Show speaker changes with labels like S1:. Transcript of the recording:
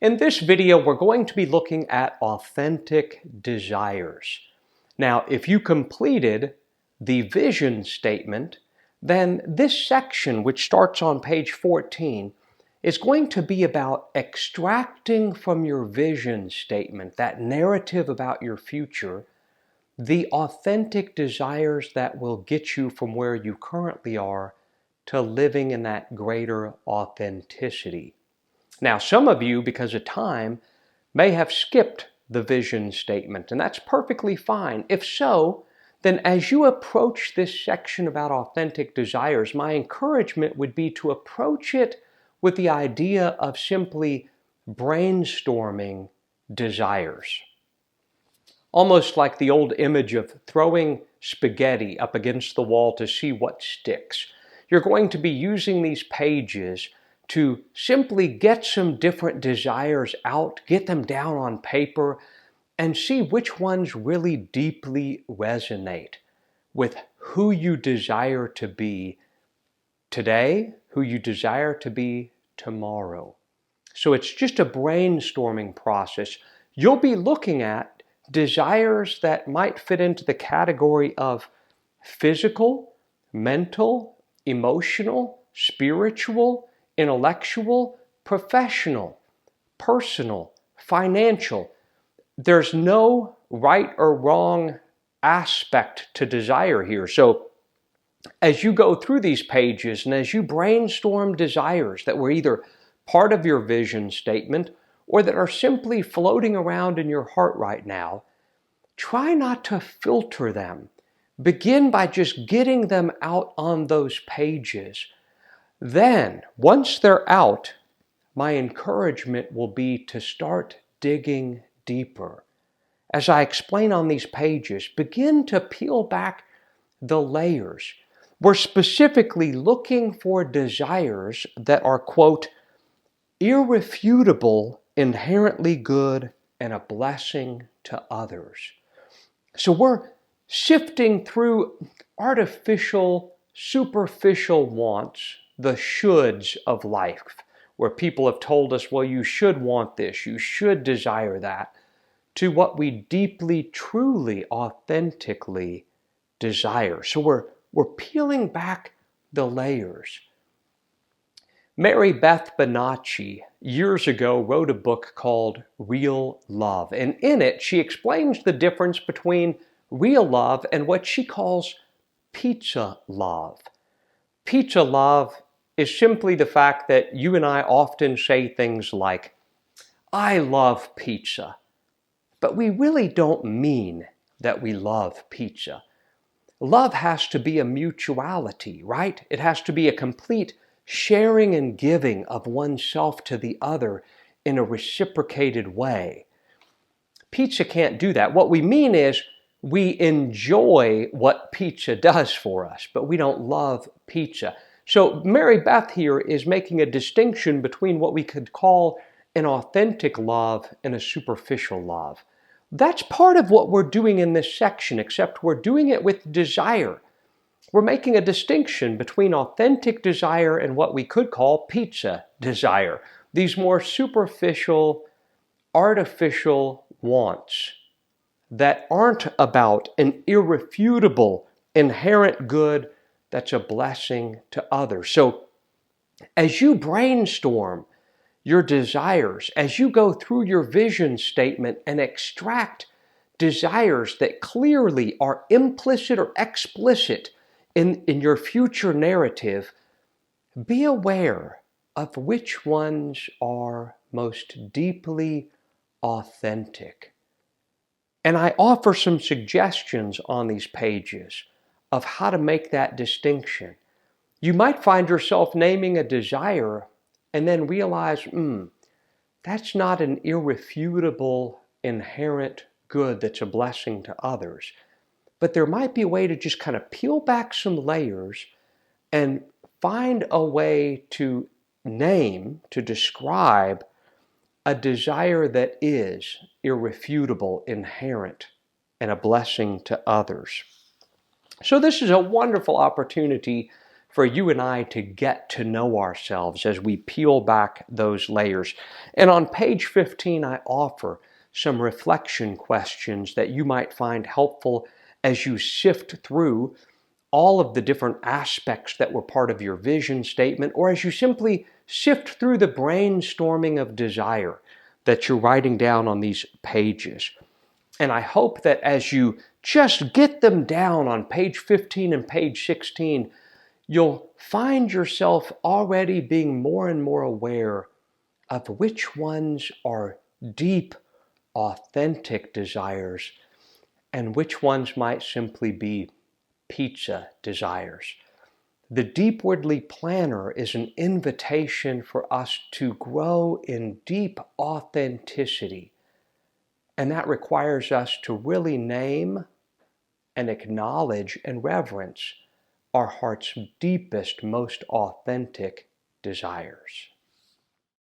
S1: In this video, we're going to be looking at authentic desires. Now, if you completed the vision statement, then this section, which starts on page 14, is going to be about extracting from your vision statement, that narrative about your future, the authentic desires that will get you from where you currently are to living in that greater authenticity. Now, some of you, because of time, may have skipped the vision statement, and that's perfectly fine. If so, then as you approach this section about authentic desires, my encouragement would be to approach it with the idea of simply brainstorming desires. Almost like the old image of throwing spaghetti up against the wall to see what sticks. You're going to be using these pages to simply get some different desires out, get them down on paper, and see which ones really deeply resonate with who you desire to be today, who you desire to be tomorrow. So it's just a brainstorming process. You'll be looking at desires that might fit into the category of physical, mental, emotional, spiritual, intellectual, professional, personal, financial. There's no right or wrong aspect to desire here. So as you go through these pages and as you brainstorm desires that were either part of your vision statement or that are simply floating around in your heart right now, try not to filter them. Begin by just getting them out on those pages. Then, once they're out, my encouragement will be to start digging deeper. As I explain on these pages, begin to peel back the layers. We're specifically looking for desires that are, quote, irrefutable, inherently good, and a blessing to others. So we're sifting through artificial, superficial wants, the shoulds of life, where people have told us, well, you should want this, you should desire that, to what we deeply, truly, authentically desire. So we're peeling back the layers. Mary Beth Bonacci years ago wrote a book called Real Love, and in it she explains the difference between real love and what she calls pizza love. Pizza love is simply the fact that you and I often say things like, I love pizza, but we really don't mean that we love pizza. Love has to be a mutuality, right? It has to be a complete sharing and giving of oneself to the other in a reciprocated way. Pizza can't do that. What we mean is we enjoy what pizza does for us, but we don't love pizza. So Mary Beth here is making a distinction between what we could call an authentic love and a superficial love. That's part of what we're doing in this section, except we're doing it with desire. We're making a distinction between authentic desire and what we could call pizza desire. These more superficial, artificial wants that aren't about an irrefutable, inherent good that's a blessing to others. So as you brainstorm your desires, as you go through your vision statement and extract desires that clearly are implicit or explicit in your future narrative, be aware of which ones are most deeply authentic. And I offer some suggestions on these pages of how to make that distinction. You might find yourself naming a desire and then realize, that's not an irrefutable, inherent good that's a blessing to others. But there might be a way to just kind of peel back some layers and find a way to name, to describe a desire that is irrefutable, inherent, and a blessing to others. So this is a wonderful opportunity for you and I to get to know ourselves as we peel back those layers. And on page 15, I offer some reflection questions that you might find helpful as you sift through all of the different aspects that were part of your vision statement, or as you simply sift through the brainstorming of desire that you're writing down on these pages. And I hope that as you just get them down on page 15 and page 16, you'll find yourself already being more and more aware of which ones are deep, authentic desires and which ones might simply be pizza desires. The Deepwardly Planner is an invitation for us to grow in deep authenticity. And that requires us to really name and acknowledge and reverence our heart's deepest, most authentic desires.